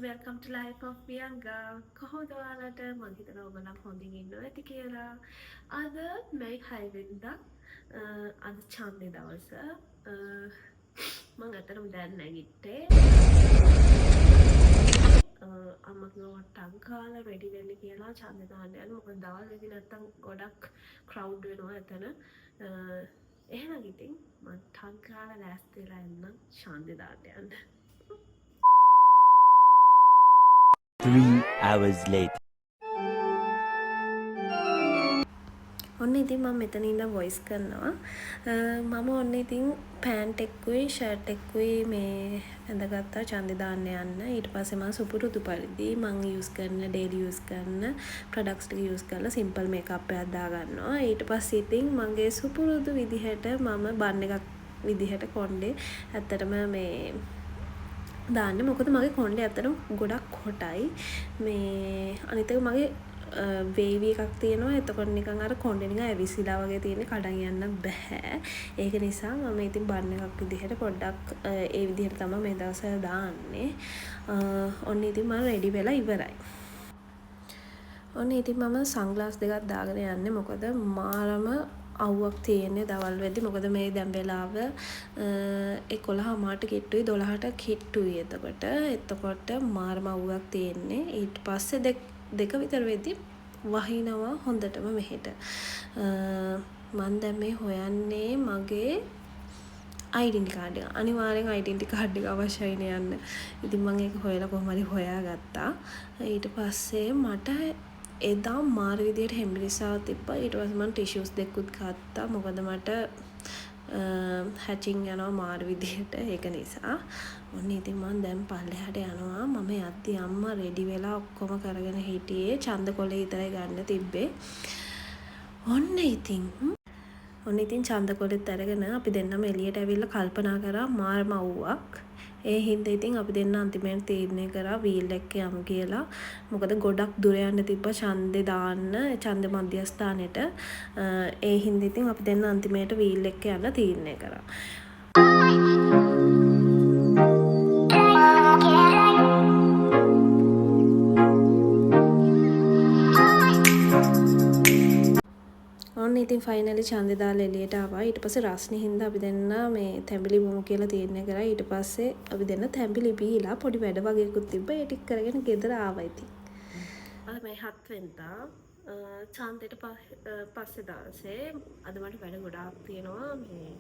welcome to life of Bianca. කොහොමද ඔයාලට මම හිතනවා ඔයගොල්ලෝ හොඳින් ඉන්නවා ඇති කියලා. අද මේ 6 වෙනිදා අද ඡන්දේ දවස. මම අතරම දැන් නැගිට්ටේ. අම්මා කිව්වා ටක් ගාලා රෙඩි වෙන්න කියලා ඡන්දේ දාන්න යන්න. මොකද දවල් වෙදි නැත්තම් ගොඩක් ක්‍රවුඩ් වෙනවා එතන. එහෙනම් ඉතින් මම ටක් ගාලා ලෑස්ති වෙලා එන්නම් ඡන්දේ දාන්න යන්න. 3 hours later. ඔන්න ඉතින් මම මෙතන ඉඳන් වොයිස් කරනවා. මම ඔන්න ඉතින් පෑන්ට් එකකුයි ෂර්ට් එකකුයි මේ ඇඳගත්තා ඡන්දේ දාන්න යන්න. ඊට පස්සේ මම සුපුරුදු පරිදි මම යූස් කරන ඩේලි යූස් කරන ප්‍රොඩක්ට්ස් ටික යූස් කරලා සිම්පල් මේකප් එකක් දා ගන්නවා. ඊට පස්සේ ඉතින් මගේ සුපුරුදු විදිහට මම බන් එකක් විදිහට කොණ්ඩේ ඇත්තටම මේ දාන්න. මොකද මගේ කොණ්ඩේ ඇත්තටම ගොඩක් හොටයි. මේ අනිත් එක මගේ වේවි එකක් තියෙනවා. එතකොට නිකන් අර කොණ්ඩේ නිකන් ඇවිසිලා වගේ තියෙන කඩන් යන්න බෑ. ඒක නිසා මම ඉතින් බන් එකක් විදිහට පොඩ්ඩක් ඒ විදිහට තමයි මේ දවස්වල දාන්නේ. ඔන්න ඉතින් මම රෙඩි වෙලා ඉවරයි. ඔන්න ඉතින් මම සන්ග්ලාස් දෙකක් දාගෙන යන්නේ. මොකද මාරම අවුවක් තියෙන්නේ දවල් වෙද්දි. මොකද මේ දැන් වෙලාව 11:00ට කිට්ටුයි 12ට කිට්ටුයි. එතකොට මාරම අවුවක් තියෙන්නේ. ඊට පස්සේ දෙක විතර වෙද්දි වහිනවා හොඳටම මෙහෙට. මම දැන් මේ හොයන්නේ මගේ ඩෙන්ටි කාඩ් එක. අනිවාර්යෙන් ඩෙන්ටි කාඩ් එක අවශ්‍යයිනේ යන්න. ඉතින් මම ඒක හොයලා කොහොම හරි හොයාගත්තා. ඊට පස්සේ මට එදා මාර විදියට හෙම්බිරිස්සාව තිබ්බා. ඊට පස්සේ මම ටිෂුස් දෙකකුත් ගත්තා. මොකද මට හැචින් යනවා මාර විදියට. ඒක නිසා ඔන්න ඉතින් මම දැන් පල්ලෙහාට යනවා. මම යද්දි අම්මා රෙඩි වෙලා ඔක්කොම කරගෙන හිටියේ. ඡන්ද කොලේ විතරයි ගන්න තිබ්බේ. ඔන්න ඉතින් ඡන්ද කොලෙත් අරගෙන අපි දෙන්නම එළියට ඇවිල්ලා කල්පනා කරා මාරම අවුවක්. ඒ හින්දා ඉතින් අපි දෙන්න අන්තිමට තීරණය කරා වීල් එකේ යමු කියලා. මොකද ගොඩක් දුර යන්න තිබ්බ ඡන්දේ දාන්න ඡන්ද මධ්‍යස්ථානෙට. ඒ හින්දා ඉතින් අපි දෙන්න අන්තිමට වීල් එකේ යන්න තීරණය කරා. ඔන්න ඉතින් ෆයිනලි ඡන්දේ දාලා එළියට ආවා. ඊට පස්සේ රස්නි හින්දා අපි දෙන්න මේ තැඹිලි බොමු කියලා තීරණය කරා. ඊට පස්සේ අපි දෙන්න තැඹිලි බීලා පොඩි වැඩ වගේකුත් තිබ්බා. ඒ ටික කරගෙන ගෙදර ආවා ඉතින්. අද මේ 7 වෙනිදා ඡන්දේට පස්සේ දවසේ අද මට වැඩ ගොඩාක් තියෙනවා. මේ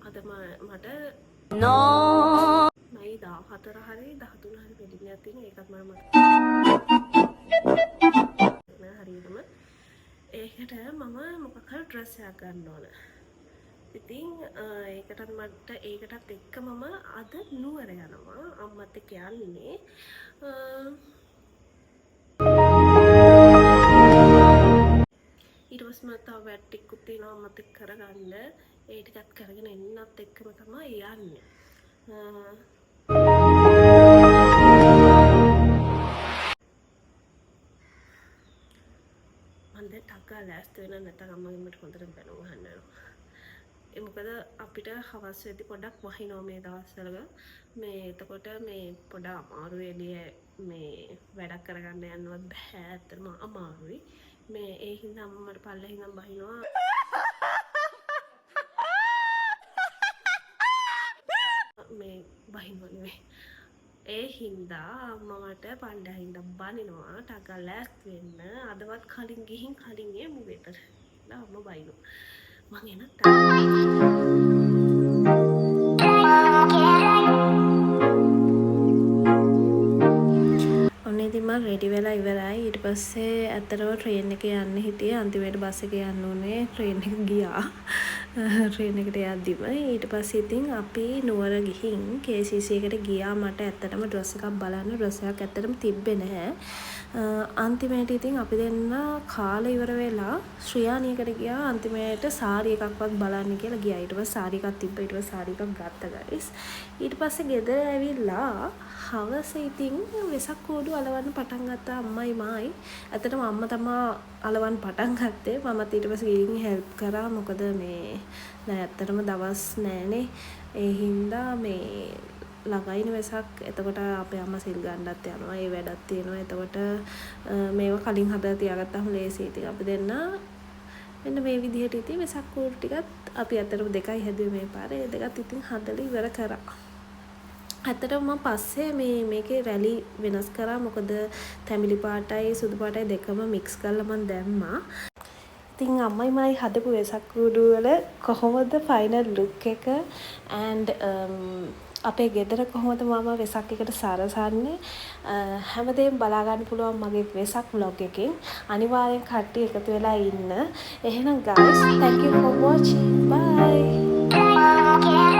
අද මට මයි 14 හරි 13 හරි වෙඩින්ග් එකක් තියෙනවා. ඒකත් මම හරියටම ඒකට මම මොකක් හරි ඩ්‍රෙස් එකක් ගන්න ඕන. ඉතින් ඒකටත් එක්ක මම අද නුවර යනවා. අම්මත් එක්ක යන්නේ. ඊට පස්සේ මම තව වැඩ ටිකකුත් තියෙනවා අම්මත් එක්ක කරගන්න. ඒ ටිකත් කරගෙන එන්නත් එක්කම තමයි යන්නේ. මන්ද ටක්කා ලෑස්ති වෙන නැත්නම් අම්මගෙන් මට හොඳට බැනුම් අහන්න වෙනවා. ඒ මොකද අපිට හවස් වෙද්දි පොඩක් වහිනවා මේ දවස්වල. මේ එතකොට මේ පොඩ අමාරු එළිය මේ වැඩක් කරගන්න යන්නවත් බෑ. ඇත්තටම අමාරුයි. මේ ඒ හින්දා අම්මා මට පල්ලෙන් ඉඳන් බහිනවා. මේ බහිනවා නෙවෙයි. ඒ හින්දා අම්මා මට පල්ලෙහා ඉඳන් බනිනවා. ටක්කා ලෑස්ති වෙන්න. අදවත් කලින් ගිහින් කලින් එමු ගෙදර. ලා අම්මා බයිනවා. මං එනත් ඔන්න ඉතින් මම රෙඩි වෙලා ඉවරයි. ඊට පස්සේ ඇත්තටම ට්‍රේන් එකේ යන්න හිටියේ. අන්තිමට බස් එකේ යන්න උනේ. ට්‍රේන් එක ගියා. ට්‍රේන් එකට යද්දිම ඊට පස්සේ ඉතින් අපි නුවර ගිහින් KCC එකට ගියා. මට ඇත්තටම ඩ්‍රෙස් එකක් බලන්න ඩ්‍රෙස් එකක් ඇත්තටම තිබ්බේ නැහැ. අන්තිමට ඉතින් අපි දෙන්න කාලේ ඉවර වෙලා ශ්‍රියානියකට ගියා. අන්තිමට සාරි එකක්වත් බලන්න කියලා ගියා. ඊට පස්සේ සාරි එකක් තිබ්බා. ඊට පස්සේ සාරි එකක් ගත්තා ගයිස්. ඊට පස්සේ ගෙදර ඇවිල්ලා හවස ඉතින් වෙසක් කෝඩු අලවන්න පටන් ගත්තා අම්මයි මායි. ඇත්තටම අම්මා තමයි අලවන්න පටන් ගත්තේ. මමත් ඊට පස්සේ ගිහින් හෙල්ප් කරා. මොකද මේ දැන් ඇත්තටම දවස් නෑනේ. ඒ හින්දා මේ ළඟයින වෙසක්. එතකොට අපේ අම්මා සිල් ගන්නත් යනවා. ඒ වැඩක් තියෙනවා. එතකොට මේවා කලින් හදලා තියාගත්තාම ලේසියි. ඉතින් අපි දෙන්න මෙන්න මේ විදිහට ඉතින් වෙසක් කූරු ටිකත් අපි අතරම 2යි හැදුවේ මේ පාරේ. ඒ දෙකත් ඉතින් හදලා ඉවර කරා. ඇත්තටම මම පස්සේ මේකේ රැලි වෙනස් කරා. මොකද තැඹිලි පාටයි සුදු පාටයි දෙකම මික්ස් කරලා මම දැම්මා. ඉතින් අම්මයි මයි හදපු වෙසක් කූඩු වල කොහොමද ෆයිනල් ලුක් එක and අපේ ගෙදර කොහොමද මම වෙසක් එකට සරසන්නේ හැමදේම බලා ගන්න පුළුවන් මගේ වෙසක් vlog එකෙන්. අනිවාර්යෙන් කට්ටිය එකතු වෙලා ඉන්න. එහෙනම් guys, thank you for watching. Bye.